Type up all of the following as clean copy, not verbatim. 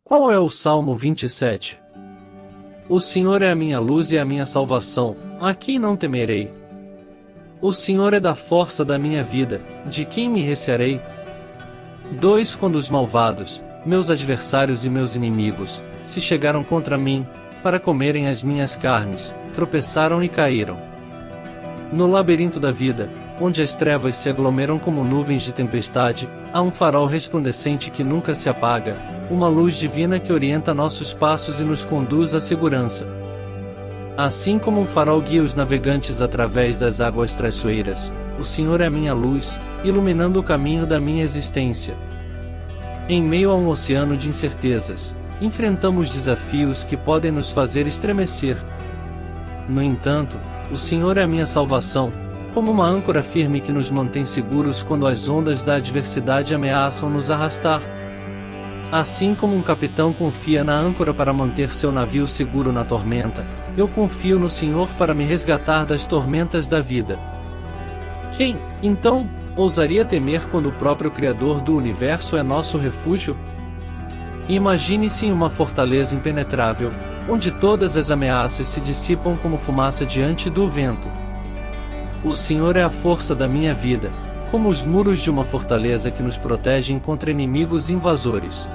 Qual é o Salmo 27? O Senhor é a minha luz e a minha salvação, a quem não temerei? O Senhor é da força da minha vida, de quem me recearei? 2 Quando os malvados, meus adversários e meus inimigos, se chegaram contra mim, para comerem as minhas carnes, tropeçaram e caíram. No labirinto da vida, onde as trevas se aglomeram como nuvens de tempestade, há um farol resplandecente que nunca se apaga, uma luz divina que orienta nossos passos e nos conduz à segurança. Assim como um farol guia os navegantes através das águas traiçoeiras, o Senhor é a minha luz, iluminando o caminho da minha existência. Em meio a um oceano de incertezas, enfrentamos desafios que podem nos fazer estremecer. No entanto, o Senhor é a minha salvação, como uma âncora firme que nos mantém seguros quando as ondas da adversidade ameaçam nos arrastar. Assim como um capitão confia na âncora para manter seu navio seguro na tormenta, eu confio no Senhor para me resgatar das tormentas da vida. Quem, então, ousaria temer quando o próprio Criador do Universo é nosso refúgio? Imagine-se em uma fortaleza impenetrável, onde todas as ameaças se dissipam como fumaça diante do vento. O Senhor é a força da minha vida, como os muros de uma fortaleza que nos protegem contra inimigos invasores.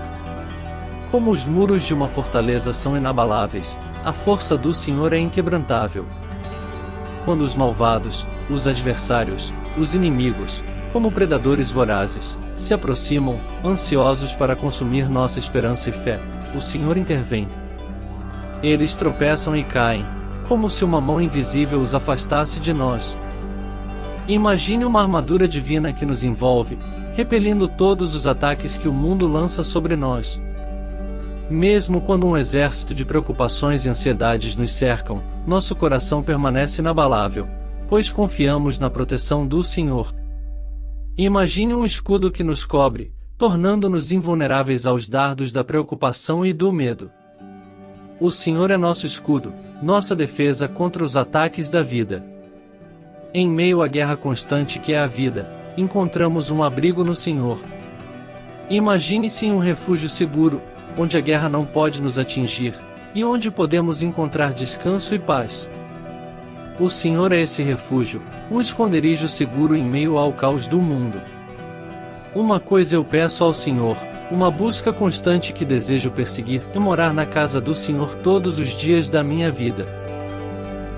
Como os muros de uma fortaleza são inabaláveis, a força do Senhor é inquebrantável. Quando os malvados, os adversários, os inimigos, como predadores vorazes, se aproximam, ansiosos para consumir nossa esperança e fé, o Senhor intervém. Eles tropeçam e caem, como se uma mão invisível os afastasse de nós. Imagine uma armadura divina que nos envolve, repelindo todos os ataques que o mundo lança sobre nós. Mesmo quando um exército de preocupações e ansiedades nos cercam, nosso coração permanece inabalável, pois confiamos na proteção do Senhor. Imagine um escudo que nos cobre, tornando-nos invulneráveis aos dardos da preocupação e do medo. O Senhor é nosso escudo, nossa defesa contra os ataques da vida. Em meio à guerra constante que é a vida, encontramos um abrigo no Senhor. Imagine-se em um refúgio seguro, onde a guerra não pode nos atingir, e onde podemos encontrar descanso e paz. O Senhor é esse refúgio, um esconderijo seguro em meio ao caos do mundo. Uma coisa eu peço ao Senhor, uma busca constante que desejo perseguir, é morar na casa do Senhor todos os dias da minha vida.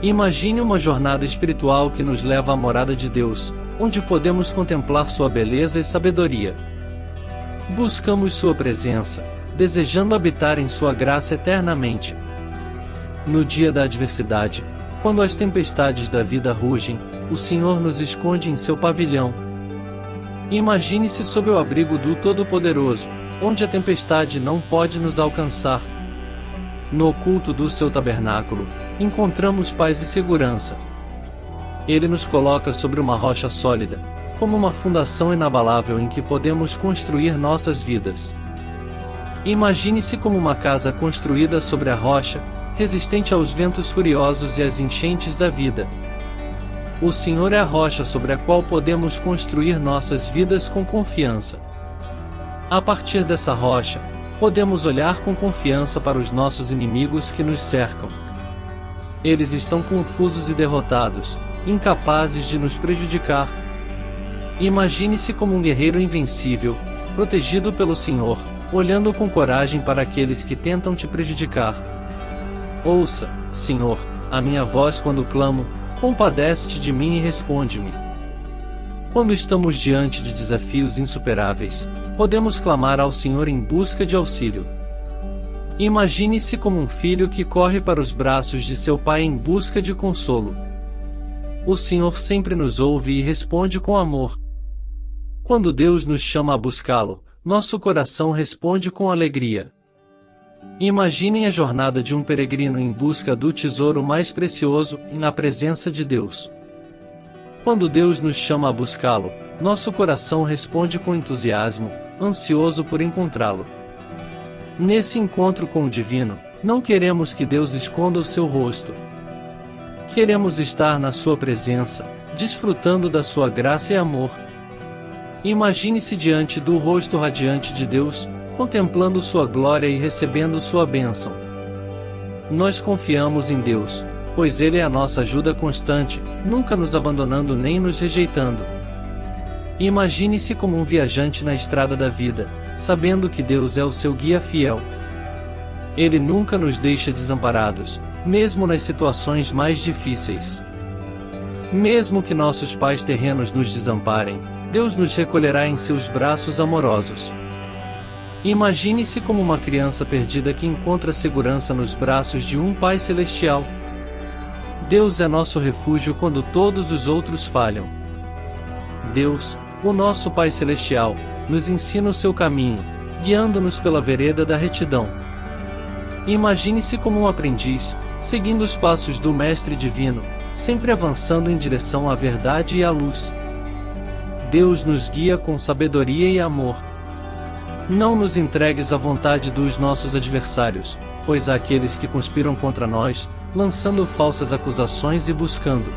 Imagine uma jornada espiritual que nos leva à morada de Deus, onde podemos contemplar sua beleza e sabedoria. Buscamos sua presença, desejando habitar em sua graça eternamente. No dia da adversidade, quando as tempestades da vida rugem, o Senhor nos esconde em seu pavilhão. Imagine-se sob o abrigo do Todo-Poderoso, onde a tempestade não pode nos alcançar. No oculto do seu tabernáculo, encontramos paz e segurança. Ele nos coloca sobre uma rocha sólida, como uma fundação inabalável em que podemos construir nossas vidas. Imagine-se como uma casa construída sobre a rocha, resistente aos ventos furiosos e às enchentes da vida. O Senhor é a rocha sobre a qual podemos construir nossas vidas com confiança. A partir dessa rocha, podemos olhar com confiança para os nossos inimigos que nos cercam. Eles estão confusos e derrotados, incapazes de nos prejudicar. Imagine-se como um guerreiro invencível, protegido pelo Senhor, olhando com coragem para aqueles que tentam te prejudicar. Ouça, Senhor, a minha voz quando clamo, compadece-te de mim e responde-me. Quando estamos diante de desafios insuperáveis, podemos clamar ao Senhor em busca de auxílio. Imagine-se como um filho que corre para os braços de seu pai em busca de consolo. O Senhor sempre nos ouve e responde com amor. Quando Deus nos chama a buscá-lo, nosso coração responde com alegria. Imaginem a jornada de um peregrino em busca do tesouro mais precioso, na presença de Deus. Quando Deus nos chama a buscá-lo, nosso coração responde com entusiasmo, ansioso por encontrá-lo. Nesse encontro com o Divino, não queremos que Deus esconda o seu rosto. Queremos estar na sua presença, desfrutando da sua graça e amor. Imagine-se diante do rosto radiante de Deus, contemplando sua glória e recebendo sua bênção. Nós confiamos em Deus, pois Ele é a nossa ajuda constante, nunca nos abandonando nem nos rejeitando. Imagine-se como um viajante na estrada da vida, sabendo que Deus é o seu guia fiel. Ele nunca nos deixa desamparados, mesmo nas situações mais difíceis. Mesmo que nossos pais terrenos nos desamparem, Deus nos recolherá em seus braços amorosos. Imagine-se como uma criança perdida que encontra segurança nos braços de um Pai Celestial. Deus é nosso refúgio quando todos os outros falham. Deus, o nosso Pai Celestial, nos ensina o seu caminho, guiando-nos pela vereda da retidão. Imagine-se como um aprendiz, seguindo os passos do Mestre Divino, sempre avançando em direção à verdade e à luz. Deus nos guia com sabedoria e amor. Não nos entregues à vontade dos nossos adversários, pois há aqueles que conspiram contra nós, lançando falsas acusações e buscando